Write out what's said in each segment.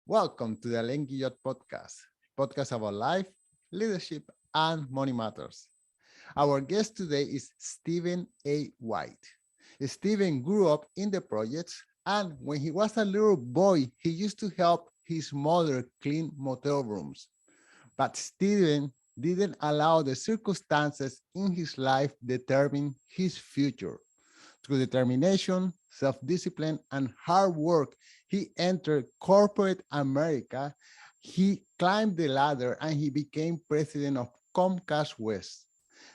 Welcome to the Lenky Yacht podcast about life, leadership, and money matters. Our guest today is Stephen A. White. Stephen grew up in the projects, and when he was a little boy, he used to help his mother clean motel rooms. But Stephen didn't allow the circumstances in his life determine his future. Through determination, self-discipline, and hard work, he entered corporate America. He climbed the ladder and he became president of Comcast West.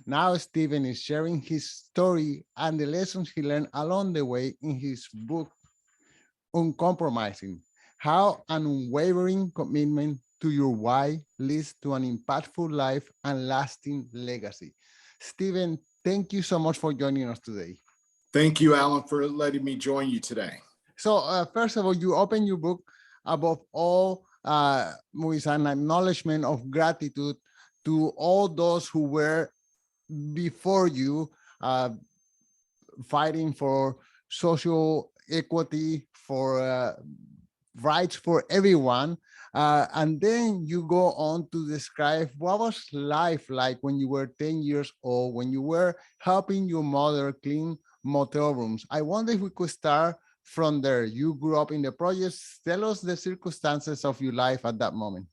Now Stephen is sharing his story and the lessons he learned along the way in his book, Uncompromising: How an Unwavering Commitment to Your Why Leads to an Impactful Life and Lasting Legacy. Stephen, thank you so much for joining us today. Thank you, Alan, for letting me join you today. So first of all, you open your book above all with an acknowledgement of gratitude to all those who were before you, fighting for social equity, for rights for everyone. And then you go on to describe what was life like when you were 10 years old, when you were helping your mother clean motel rooms. I wonder if we could start from there. You grew up in the projects. Tell us the circumstances of your life at that moment.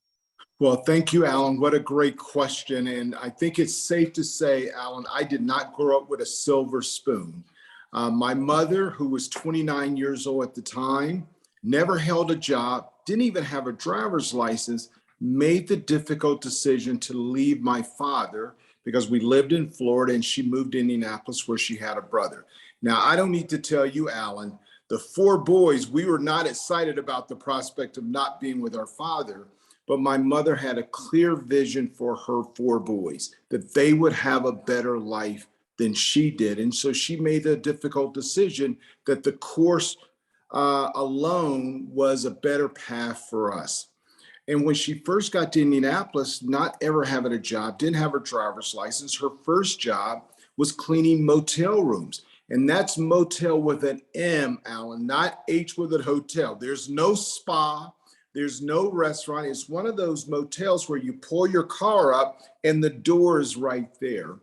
Well, thank you, Alan. What a great question. And I think it's safe to say, Alan, I did not grow up with a silver spoon. My mother, who was 29 years old at the time, never held a job, didn't even have a driver's license, made the difficult decision to leave my father because we lived in Florida and she moved to Indianapolis where she had a brother. Now, I don't need to tell you, Alan, the four boys, we were not excited about the prospect of not being with our father, but my mother had a clear vision for her four boys, that they would have a better life than she did. And so she made a difficult decision that the course alone was a better path for us. And when she first got to Indianapolis, not ever having a job, didn't have her driver's license, her first job was cleaning motel rooms. And that's motel with an M, Alan, not H with a hotel. There's no spa, there's no restaurant. It's one of those motels where you pull your car up and the door is right there.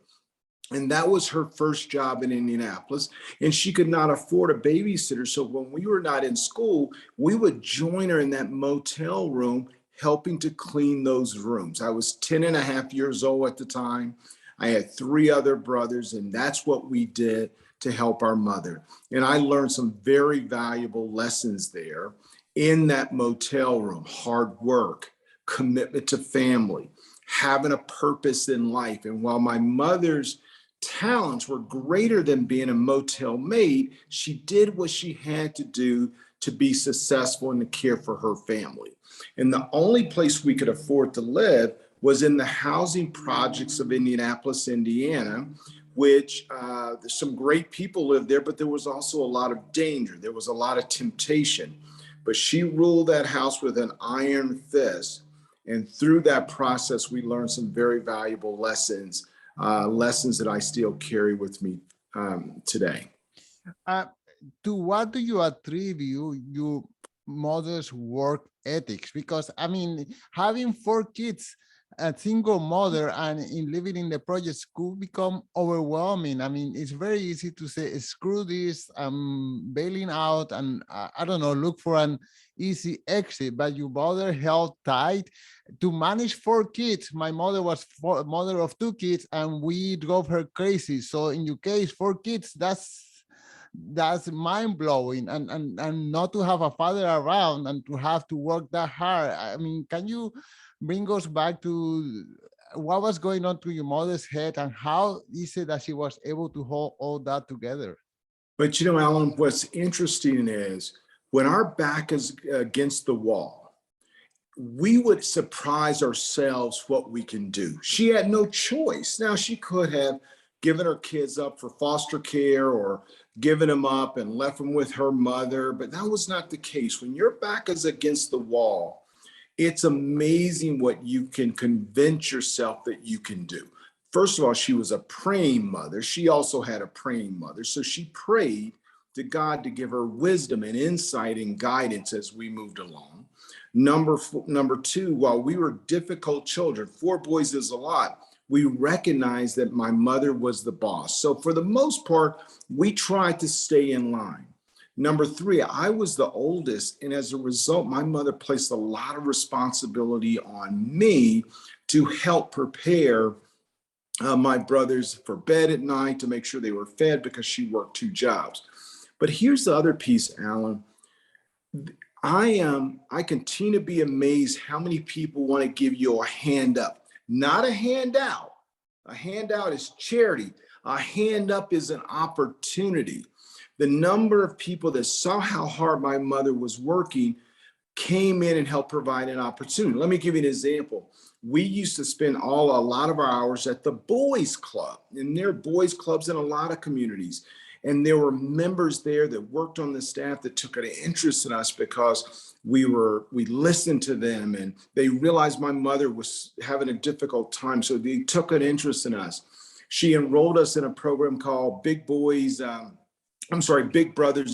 And that was her first job in Indianapolis. And she could not afford a babysitter. So when we were not in school, we would join her in that motel room, helping to clean those rooms. I was 10 and a half years old at the time. I had three other brothers, and that's what we did to help our mother. And I learned some very valuable lessons there in that motel room: hard work, commitment to family, having a purpose in life. And while my mother's talents were greater than being a motel maid, she did what she had to do to be successful and to care for her family. And the only place we could afford to live was in the housing projects of Indianapolis, Indiana, which there's some great people lived there, but there was also a lot of danger. There was a lot of temptation. But she ruled that house with an iron fist. And through that process, we learned some very valuable lessons, lessons that I still carry with me today. To what do you attribute your mother's work ethics? Because I mean, having four kids, a single mother, and in living in the projects could become overwhelming. I mean, it's very easy to say, screw this, I'm bailing out, and I don't know, look for an easy exit. But your mother held tight to manage four kids. My mother was mother of two kids, and we drove her crazy. So in your case, four kids, that's mind-blowing, and not to have a father around and to have to work that hard. I mean, can you bring us back to what was going on through your mother's head and how is it that she was able to hold all that together? But you know, Alan, what's interesting is when our back is against the wall, we would surprise ourselves what we can do. She had no choice. Now, she could have given her kids up for foster care or given them up and left them with her mother, but that was not the case. When your back is against the wall, it's amazing what you can convince yourself that you can do. First of all, she was a praying mother. She also had a praying mother. So she prayed to God to give her wisdom and insight and guidance as we moved along. Number two, while we were difficult children, 4 boys is a lot, we recognized that my mother was the boss. So for the most part, we tried to stay in line. Number 3, I was the oldest, and as a result, my mother placed a lot of responsibility on me to help prepare my brothers for bed at night, to make sure they were fed, because she worked 2 jobs. But here's the other piece, Alan. I continue to be amazed how many people want to give you a hand up, not a handout. A handout is charity. A hand up is an opportunity. The number of people that saw how hard my mother was working came in and helped provide an opportunity. Let me give you an example. We used to spend a lot of our hours at the boys club, and there are boys clubs in a lot of communities. And there were members there that worked on the staff that took an interest in us because we listened to them, and they realized my mother was having a difficult time. So they took an interest in us. She enrolled us in a program called Big Brothers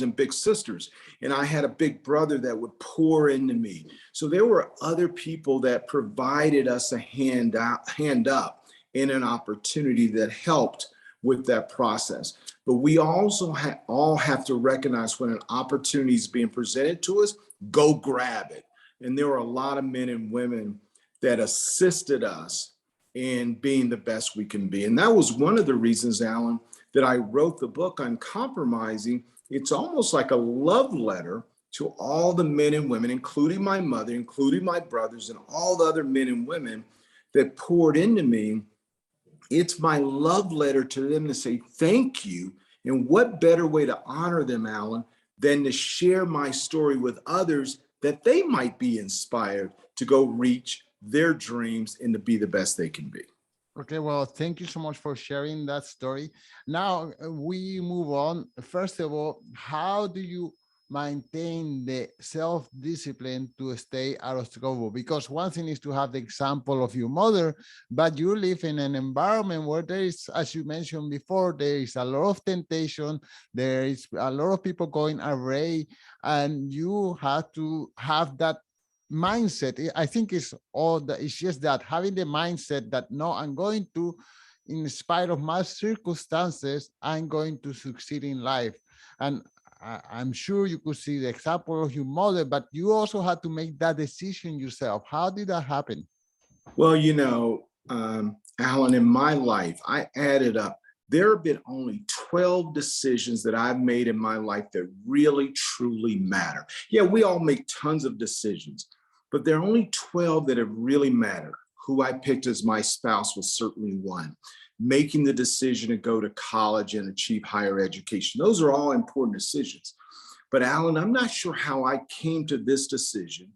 and Big Sisters. And I had a big brother that would pour into me. So there were other people that provided us a hand up and an opportunity that helped with that process. But we also all have to recognize when an opportunity is being presented to us, go grab it. And there were a lot of men and women that assisted us in being the best we can be. And that was one of the reasons, Alan, that I wrote the book Uncompromising. It's almost like a love letter to all the men and women, including my mother, including my brothers, and all the other men and women that poured into me. It's my love letter to them to say thank you. And what better way to honor them, Alan, than to share my story with others, that they might be inspired to go reach their dreams and to be the best they can be. Okay, well, thank you so much for sharing that story. Now we move on. First of all, how do you maintain the self-discipline to stay out of trouble? Because one thing is to have the example of your mother, but you live in an environment where there is, as you mentioned before, there is a lot of temptation, there is a lot of people going array, and you have to have that mindset. I think it's just that, having the mindset that no, I'm going to, in spite of my circumstances, I'm going to succeed in life. And I'm sure you could see the example of your mother, but you also had to make that decision yourself. How did that happen? Well, Alan, in my life, I added up, there have been only 12 decisions that I've made in my life that really, truly matter. Yeah, we all make tons of decisions, but there are only 12 that have really mattered. Who I picked as my spouse was certainly one. Making the decision to go to college and achieve higher education. Those are all important decisions. But Alan, I'm not sure how I came to this decision,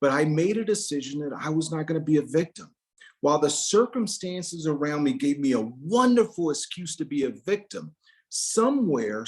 but I made a decision that I was not going to be a victim. While the circumstances around me gave me a wonderful excuse to be a victim, somewhere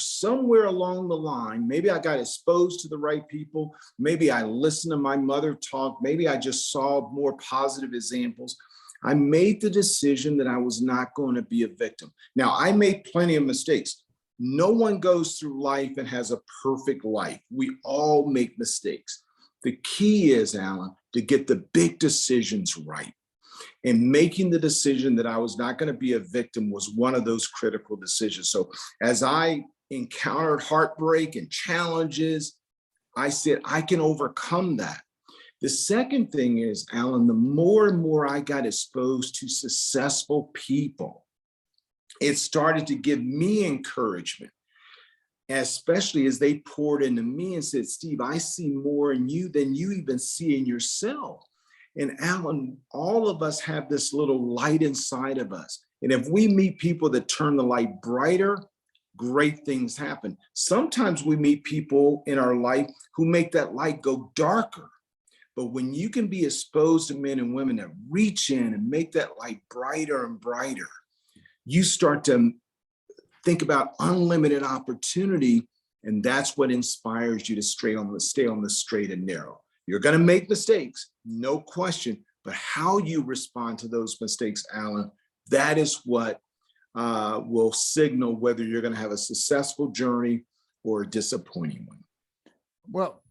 along the line, maybe I got exposed to the right people, maybe I listened to my mother talk, maybe I just saw more positive examples. I made the decision that I was not going to be a victim. Now, I made plenty of mistakes. No one goes through life and has a perfect life. We all make mistakes. The key is, Alan, to get the big decisions right. And making the decision that I was not going to be a victim was one of those critical decisions. So as I encountered heartbreak and challenges, I said, I can overcome that. The second thing is, Alan, the more and more I got exposed to successful people, it started to give me encouragement, especially as they poured into me and said, Steve, I see more in you than you even see in yourself. And Alan, all of us have this little light inside of us. And if we meet people that turn the light brighter, great things happen. Sometimes we meet people in our life who make that light go darker. But when you can be exposed to men and women that reach in and make that light brighter and brighter, you start to think about unlimited opportunity. And that's what inspires you to stay on the straight and narrow. You're going to make mistakes, no question, but how you respond to those mistakes, Alan, that is what will signal whether you're going to have a successful journey or a disappointing one. Well,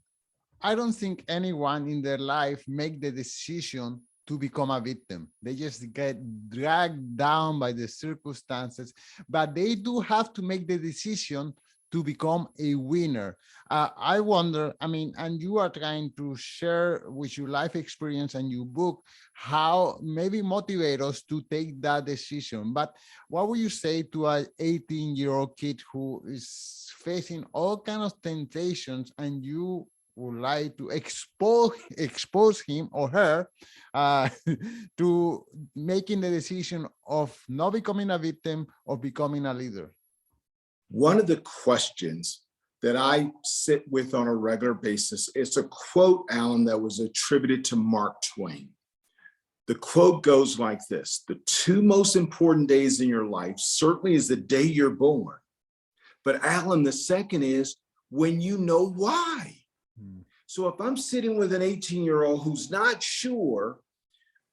I don't think anyone in their life make the decision to become a victim. They just get dragged down by the circumstances, but they do have to make the decision to become a winner. I wonder, I mean, and you are trying to share with your life experience and your book, how maybe motivate us to take that decision. But what would you say to an 18-year-old kid who is facing all kinds of temptations, and you would like to expose him or her uh, to making the decision of not becoming a victim, of becoming a leader? One of the questions that I sit with on a regular basis is a quote, Alan, that was attributed to Mark Twain. The quote goes like this: the two most important days in your life certainly is the day you're born. But Alan, the second is when you know why. So if I'm sitting with an 18-year-old who's not sure,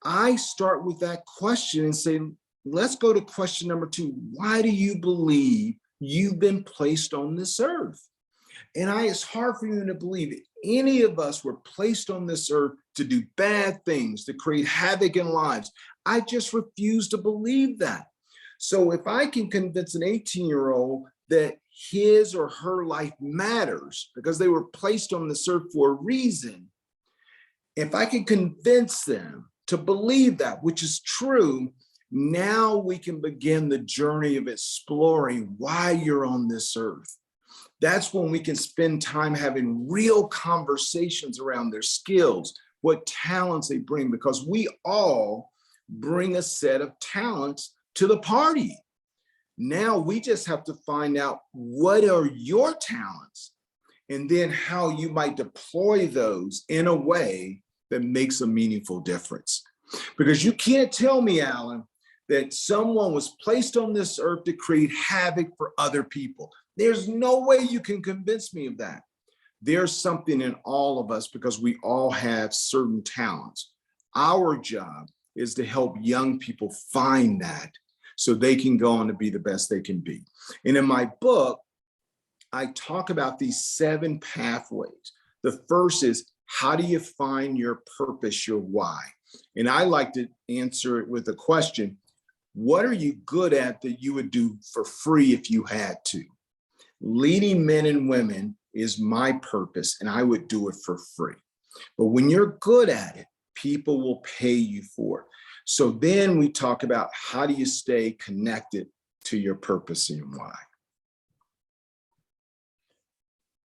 I start with that question and say, let's go to question number 2. Why do you believe you've been placed on this earth? And it's hard for you to believe any of us were placed on this earth to do bad things, to create havoc in lives. I just refuse to believe that. So if I can convince an 18-year-old that his or her life matters because they were placed on this earth for a reason, if I can convince them to believe that, which is true, now we can begin the journey of exploring why you're on this earth. That's when we can spend time having real conversations around their skills, what talents they bring, because we all bring a set of talents to the party. Now we just have to find out what are your talents and then how you might deploy those in a way that makes a meaningful difference. Because you can't tell me, Alan, that someone was placed on this earth to create havoc for other people. There's no way you can convince me of that. There's something in all of us because we all have certain talents. Our job is to help young people find that so they can go on to be the best they can be. And in my book, I talk about these 7 pathways. The first is, how do you find your purpose, your why? And I like to answer it with a question: what are you good at that you would do for free if you had to? Leading men and women is my purpose, and I would do it for free. But when you're good at it, people will pay you for it. So then we talk about, how do you stay connected to your purpose and why?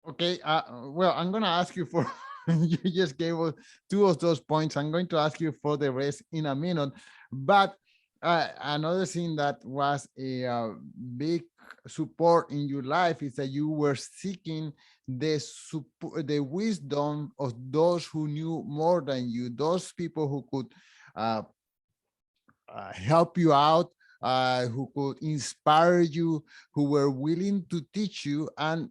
Okay, well, I'm going to ask you for, you just gave us 2 of those points. I'm going to ask you for the rest in a minute. But another thing that was a big support in your life is that you were seeking the wisdom of those who knew more than you, those people who could help you out, who could inspire you, who were willing to teach you. And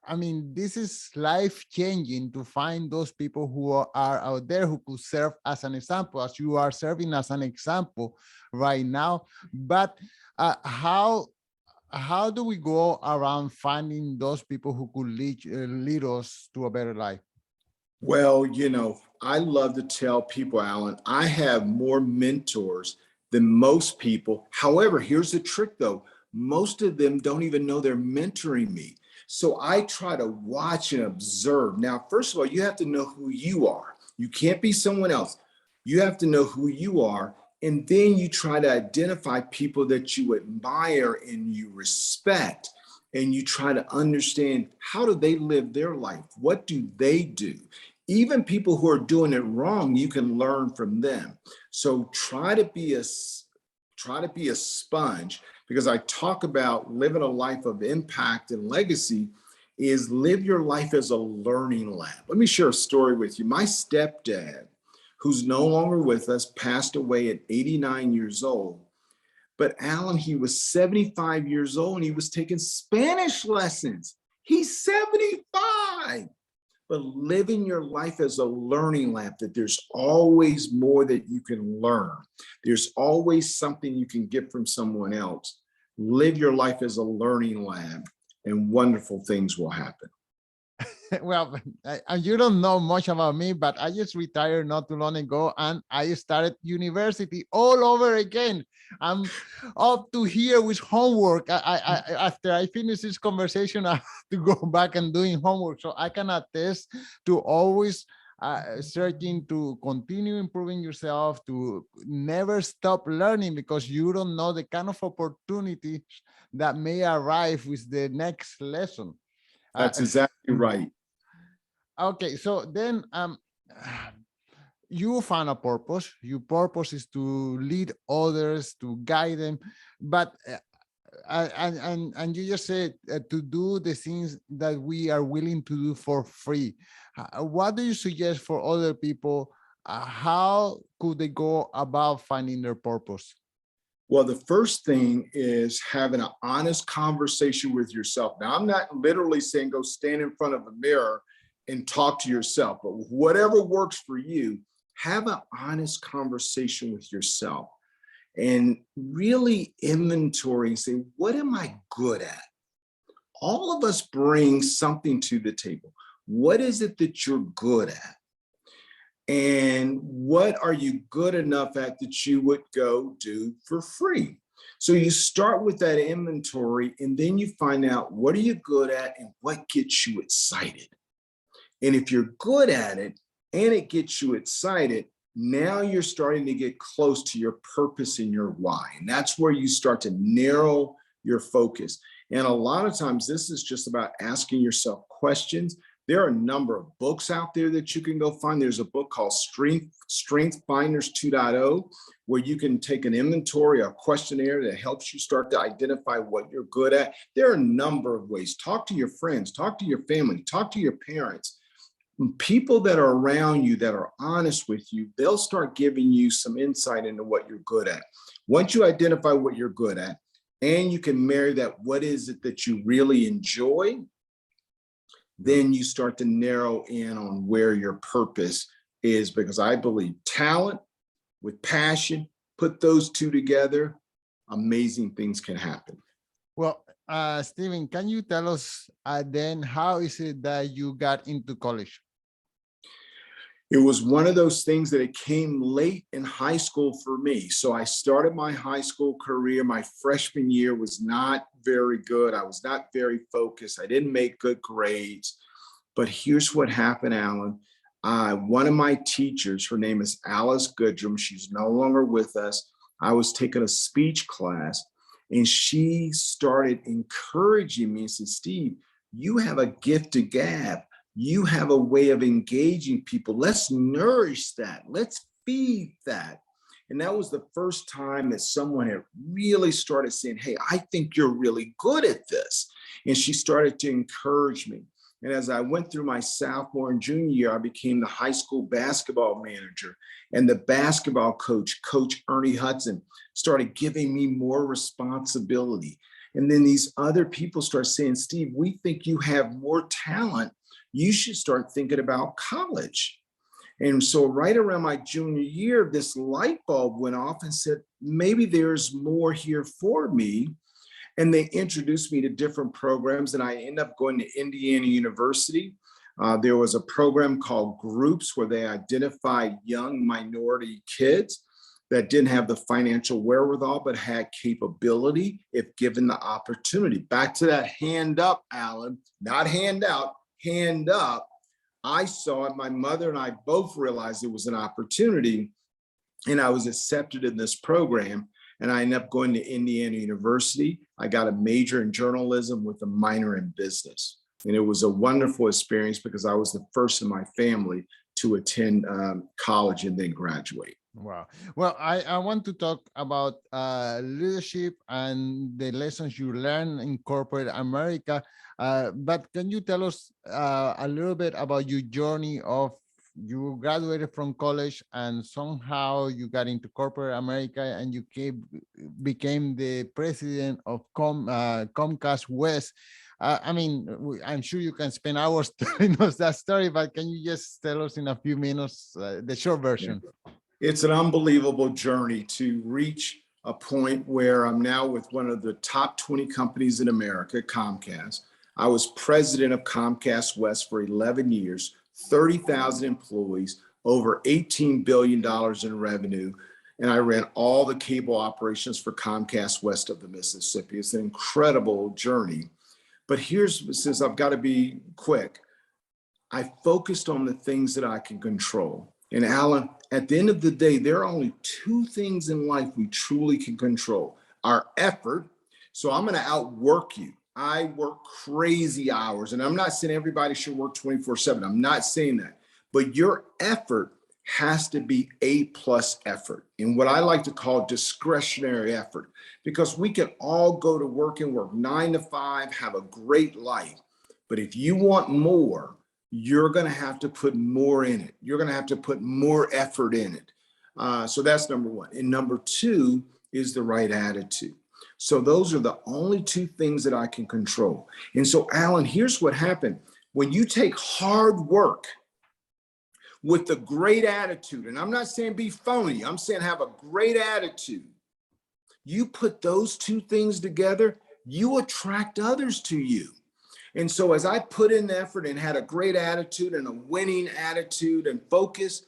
I mean, this is life-changing to find those people who are out there who could serve as an example, as you are serving as an example right now. But how do we go around finding those people who could lead us to a better life? Well, I love to tell people, Alan, I have more mentors than most people. However, here's the trick though. Most of them don't even know they're mentoring me. So I try to watch and observe. Now, first of all, you have to know who you are. You can't be someone else. You have to know who you are. And then you try to identify people that you admire and you respect. And you try to understand, how do they live their life? What do they do? Even people who are doing it wrong, you can learn from them. So try to be a sponge, because I talk about living a life of impact and legacy is live your life as a learning lab. Let me share a story with you. My stepdad, who's no longer with us, passed away at 89 years old. But Alan, he was 75 years old and he was taking Spanish lessons. He's 75. But living your life as a learning lab, that there's always more that you can learn. There's always something you can get from someone else. Live your life as a learning lab and wonderful things will happen. Well, and you don't know much about me, but I just retired not too long ago, and I started university all over again. I'm up to here with homework. After I finish this conversation, I have to go back and doing homework. So I can attest to always searching to continue improving yourself, to never stop learning, because you don't know the kind of opportunities that may arrive with the next lesson. Uh, That's exactly right. okay, so then you find a purpose. Your purpose is to lead others, to guide them, but and you just said to do the things that we are willing to do for free. What do you suggest for other people? How could they go about finding their purpose? Well, the first thing is having an honest conversation with yourself. Now, I'm not literally saying go stand in front of a mirror and talk to yourself, but whatever works for you, have an honest conversation with yourself and really inventory and say, what am I good at? All of us bring something to the table. What is it that you're good at? And what are you good enough at that you would go do for free? So you start with that inventory, and then you find out what are you good at and what gets you excited. And if you're good at it and it gets you excited, now you're starting to get close to your purpose and your why. And that's where you start to narrow your focus. And a lot of times this is just about asking yourself questions. There are a number of books out there that you can go find. There's a book called Strength Finders 2.0, where you can take an inventory, a questionnaire that helps you start to identify what you're good at. There are a number of ways. Talk to your friends, talk to your family, talk to your parents. People that are around you that are honest with you, they'll start giving you some insight into what you're good at. Once you identify what you're good at, and you can marry that, what is it that you really enjoy, then you start to narrow in on where your purpose is, because I believe talent with passion, put those two together, amazing things can happen. Well, Stephen, can you tell us then how is it that you got into college? It was one of those things that it came late in high school for me. So I started my high school career. My freshman year was not very good. I was not very focused. I didn't make good grades. But here's what happened, Alan. One of my teachers, her name is Alice Goodrum. She's no longer with us. I was taking a speech class, and she started encouraging me and said, Steve, you have a gift to gab. You have a way of engaging people. Let's nourish that. Let's feed that. And that was the first time that someone had really started saying, hey, I think you're really good at this. And she started to encourage me. And as I went through my sophomore and junior year, I became the high school basketball manager. And the basketball coach, Coach Ernie Hudson, started giving me more responsibility. And then these other people start saying, Steve, we think you have more talent. You should start thinking about college. And so right around my junior year, this light bulb went off and said, maybe there's more here for me. And they introduced me to different programs, and I ended up going to Indiana University. There was a program called Groups where they identified young minority kids that didn't have the financial wherewithal, but had capability if given the opportunity. Back to that hand up, Alan, not hand out, hand up. I saw it. My mother and I both realized it was an opportunity, and I was accepted in this program. And I ended up going to Indiana University. I got a major in journalism with a minor in business. And it was a wonderful experience because I was the first in my family to attend college and then graduate. Wow. Well, I want to talk about leadership and the lessons you learned in corporate America. But can you tell us a little bit about your journey of you graduated from college and somehow you got into corporate America and you became the president of Comcast West. I mean, I'm sure you can spend hours telling us that story, but can you just tell us in a few minutes the short version? Yeah. It's an unbelievable journey to reach a point where I'm now with one of the top 20 companies in America, Comcast. I was president of Comcast West for 11 years, 30,000 employees, over $18 billion in revenue. And I ran all the cable operations for Comcast west of the Mississippi. It's an incredible journey. But since I've got to be quick, I focused on the things that I can control. And Alan, at the end of the day, there are only two things in life we truly can control: our effort. So I'm going to outwork you. I work crazy hours, and I'm not saying everybody should work 24/7. I'm not saying that, but your effort has to be A+ effort, and what I like to call discretionary effort, because we can all go to work and work 9 to 5, have a great life. But if you want more, you're going to have to put more in it. You're going to have to put more effort in it. So that's number one. And number two is the right attitude. So those are the only two things that I can control. And so, Alan, here's what happened. When you take hard work with a great attitude, and I'm not saying be phony, I'm saying have a great attitude, you put those two things together, you attract others to you. And so as I put in the effort and had a great attitude and a winning attitude and focus,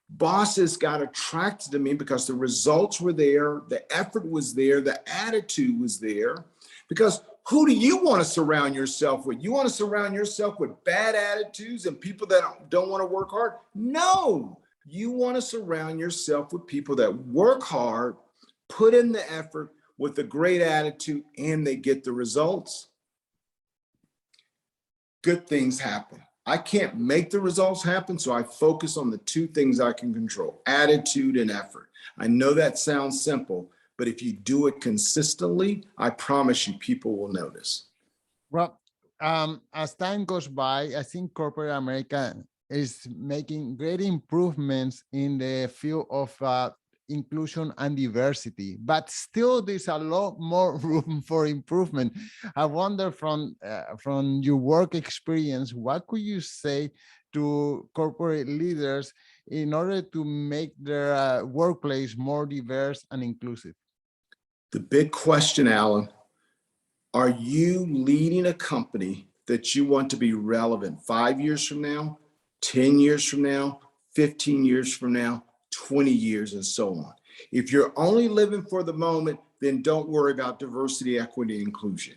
bosses got attracted to me because the results were there, the effort was there, the attitude was there. Because who do you want to surround yourself with? You want to surround yourself with bad attitudes and people that don't want to work hard? No, you want to surround yourself with people that work hard, put in the effort with a great attitude, and they get the results. Good things happen. I can't make the results happen, so I focus on the two things I can control: attitude and effort. I know that sounds simple, but if you do it consistently, I promise you people will notice. Well, as time goes by, I think corporate America is making great improvements in the field of inclusion and diversity, but still there's a lot more room for improvement. I wonder, from your work experience, what could you say to corporate leaders in order to make their workplace more diverse and inclusive? The big question, Alan, are you leading a company that you want to be relevant 5 years from now, 10 years from now, 15 years from now, 20 years, and so on? If you're only living for the moment, then don't worry about diversity, equity, and inclusion.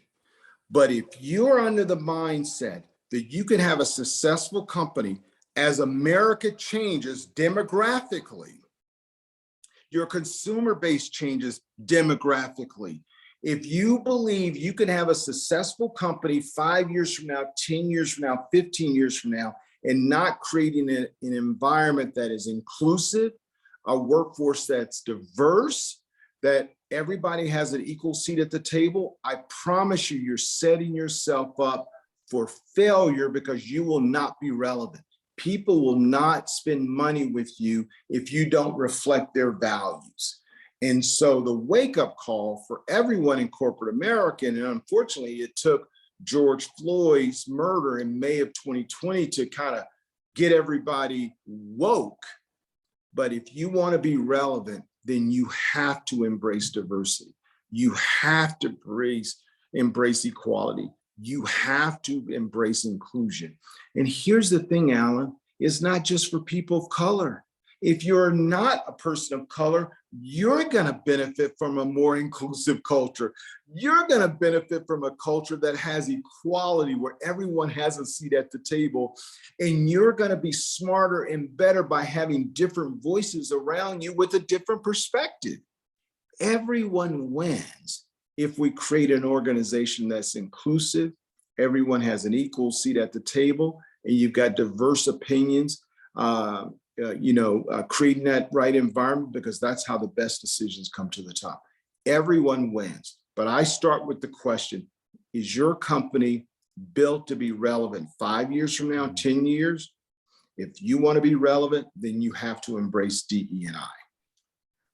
But if you're under the mindset that you can have a successful company as America changes demographically, your consumer base changes demographically. If you believe you can have a successful company 5 years from now, 10 years from now, 15 years from now, and not creating an environment that is inclusive, a workforce that's diverse, that everybody has an equal seat at the table, I promise you, you're setting yourself up for failure, because you will not be relevant. People will not spend money with you if you don't reflect their values. And so the wake-up call for everyone in corporate America, and unfortunately it took George Floyd's murder in May of 2020 to kind of get everybody woke. But if you want to be relevant, then you have to embrace diversity. You have to embrace equality. You have to embrace inclusion. And here's the thing, Alan, it's not just for people of color. If you're not a person of color, you're going to benefit from a more inclusive culture. You're going to benefit from a culture that has equality, where everyone has a seat at the table. And you're going to be smarter and better by having different voices around you with a different perspective. Everyone wins if we create an organization that's inclusive. Everyone has an equal seat at the table, and you've got diverse opinions. Creating that right environment, because that's how the best decisions come to the top. Everyone wins. But I start with the question: is your company built to be relevant 5 years from now, 10 years? If you want to be relevant, then you have to embrace DE&I.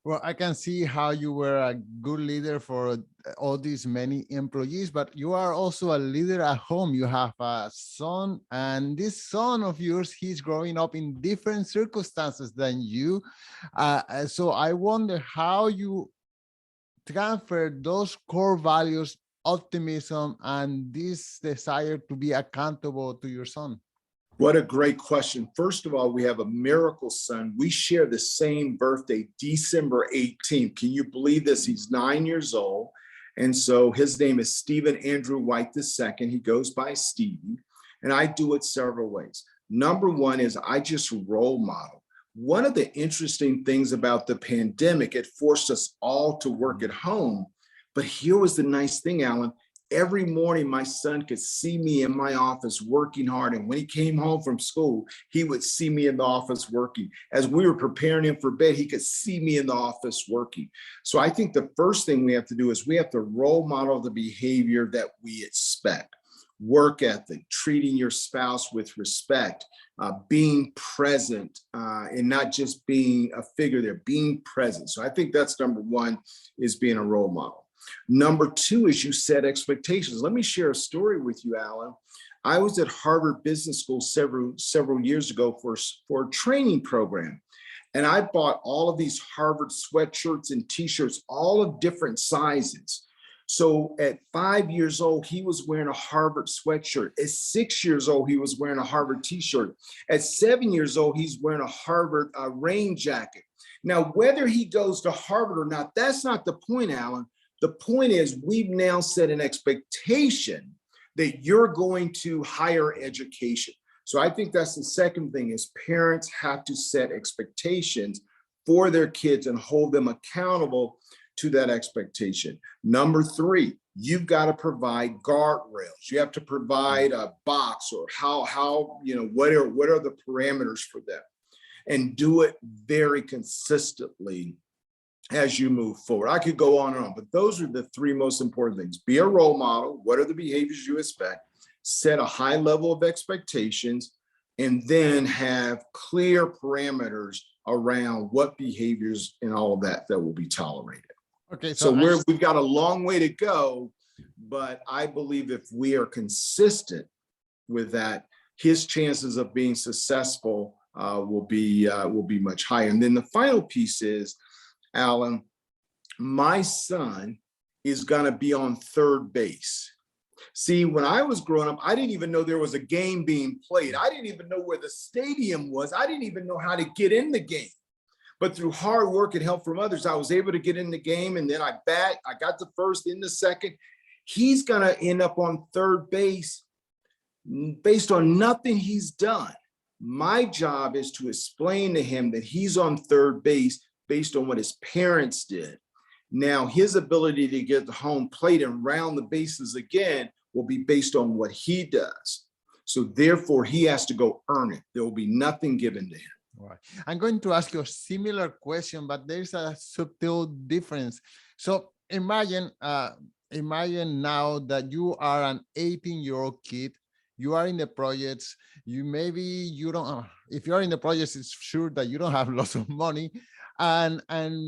Well, I can see how you were a good leader for all these many employees, but you are also a leader at home. You have a son, and this son of yours, he's growing up in different circumstances than you. So I wonder how you transfer those core values optimism and this desire to be accountable to your son? What a great question. First of all, we have a miracle son. We share the same birthday, December 18th. Can you believe this? He's 9 years old. And so his name is Stephen Andrew White II. He goes by Stevie. And I do it several ways. Number one is I just role model. One of the interesting things about the pandemic, it forced us all to work at home. But here was the nice thing, Alan. Every morning, my son could see me in my office working hard. And when he came home from school, he would see me in the office working. As we were preparing him for bed, he could see me in the office working. So I think the first thing we have to do is we have to role model the behavior that we expect. Work ethic, treating your spouse with respect, being present, and not just being a figure there, being present. So I think that's number one, is being a role model. Number two is you set expectations. Let me share a story with you, Alan. I was at Harvard Business School several years ago for a training program. And I bought all of these Harvard sweatshirts and t-shirts, all of different sizes. So at 5 years old, he was wearing a Harvard sweatshirt. At 6 years old, he was wearing a Harvard t-shirt. At 7 years old, he's wearing a Harvard rain jacket. Now, whether he goes to Harvard or not, that's not the point, Alan. The point is we've now set an expectation that you're going to higher education. So I think that's the second thing, is parents have to set expectations for their kids and hold them accountable to that expectation. Number three, you've got to provide guardrails. You have to provide a box, or how what are the parameters for them, and do it very consistently as you move forward. I could go on and on, but those are the three most important things. Be a role model. What are the behaviors you expect? Set a high level of expectations, and then have clear parameters around what behaviors and all of that will be tolerated. Okay, so we've got a long way to go, but I believe if we are consistent with that, his chances of being successful will be much higher. And then the final piece is, Alan, my son is going to be on third base. See, when I was growing up, I didn't even know there was a game being played. I didn't even know where the stadium was. I didn't even know how to get in the game. But through hard work and help from others, I was able to get in the game. And then I got the first, in the second. He's going to end up on third base based on nothing he's done. My job is to explain to him that he's on third base based on what his parents did. Now, his ability to get to home plate and round the bases again will be based on what he does. So therefore, he has to go earn it. There will be nothing given to him. Right. I'm going to ask you a similar question, but there's a subtle difference. So imagine now that you are an 18-year-old kid. You are in the projects. You don't. If you are in the projects, it's sure that you don't have lots of money, and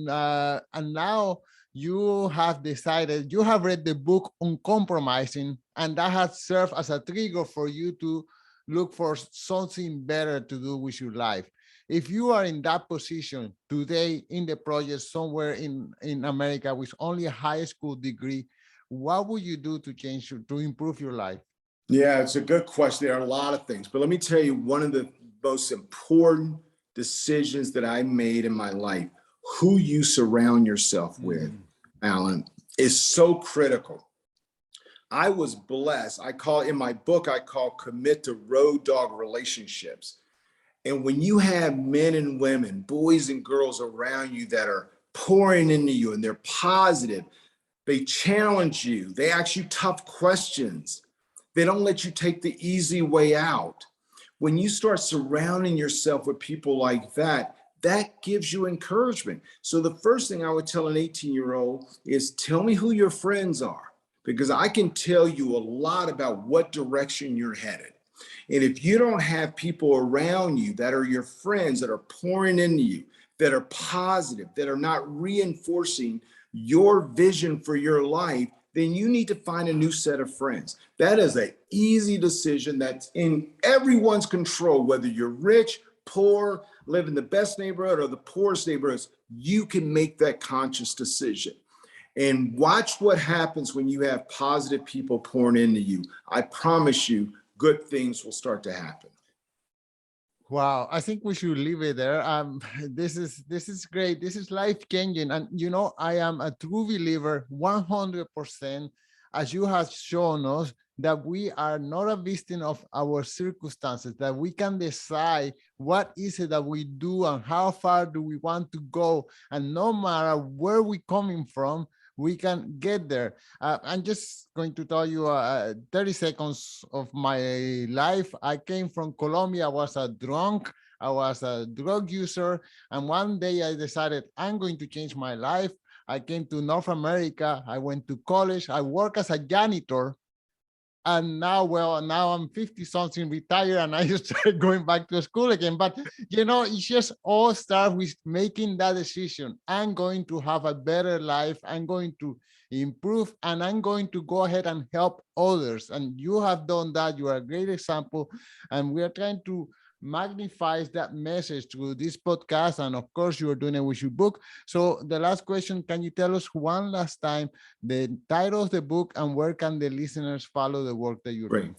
now you have decided. You have read the book Uncompromising, and that has served as a trigger for you to look for something better to do with your life. If you are in that position today in the project somewhere in America with only a high school degree, what would you do to improve your life? Yeah, it's a good question. There are a lot of things, but let me tell you, one of the most important decisions that I made in my life, who you surround yourself with, Alan, is so critical. I was blessed. In my book, I call Commit to Road Dog Relationships. And when you have men and women, boys and girls around you that are pouring into you and they're positive, they challenge you, they ask you tough questions, they don't let you take the easy way out. When you start surrounding yourself with people like that, that gives you encouragement. So the first thing I would tell an 18-year-old is, tell me who your friends are, because I can tell you a lot about what direction you're headed. And if you don't have people around you that are your friends, that are pouring into you, that are positive, that are not reinforcing your vision for your life, then you need to find a new set of friends. That is an easy decision that's in everyone's control, whether you're rich, poor, live in the best neighborhood or the poorest neighborhoods. You can make that conscious decision. And watch what happens when you have positive people pouring into you. I promise you, good things will start to happen. Wow, I think we should leave it there. This is great. This is life changing, and you know, I am a true believer, 100%, as you have shown us, that we are not a victim of our circumstances. That we can decide what is it that we do and how far do we want to go, and no matter where we're coming from, we can get there. I'm just going to tell you 30 seconds of my life. I came from Colombia. I was a drunk. I was a drug user. And one day I decided I'm going to change my life. I came to North America. I went to college. I work as a janitor. And now, well, now I'm 50 something, retired, and I just started going back to school again. But you know, it just all starts with making that decision. I'm going to have a better life. I'm going to improve, and I'm going to go ahead and help others. And you have done that. You are a great example, and we are trying to magnify that message through this podcast. And of course, you are doing it with your book. So the last question, can you tell us one last time the title of the book and where can the listeners follow the work that you're doing?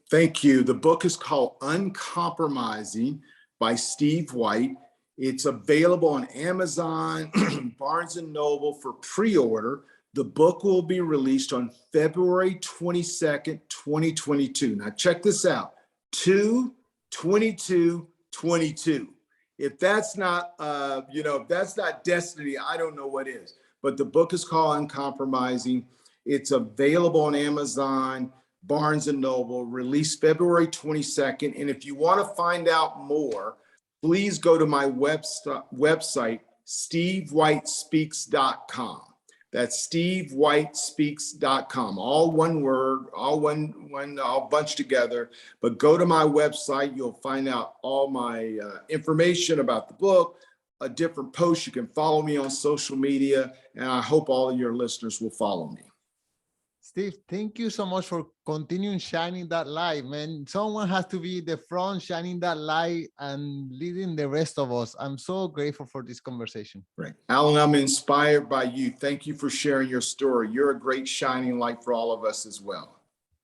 Thank you. The book is called Uncompromising by Steve White. It's available on Amazon, Barnes & Noble for pre-order. The book will be released on February 22nd, 2022. Now check this out, 2/22/22. If that's not, if that's not destiny, I don't know what is. But the book is called Uncompromising. It's available on Amazon, Barnes & Noble, released February 22nd. And if you want to find out more, please go to my website, stevewhitespeaks.com. That's stevewhitespeaks.com. All one word, all bunched together. But go to my website. You'll find out all my information about the book, a different post. You can follow me on social media. And I hope all of your listeners will follow me. Steve, thank you so much for continuing shining that light, man. Someone has to be the front shining that light and leading the rest of us. I'm so grateful for this conversation. Right. Alan, I'm inspired by you. Thank you for sharing your story. You're a great shining light for all of us as well.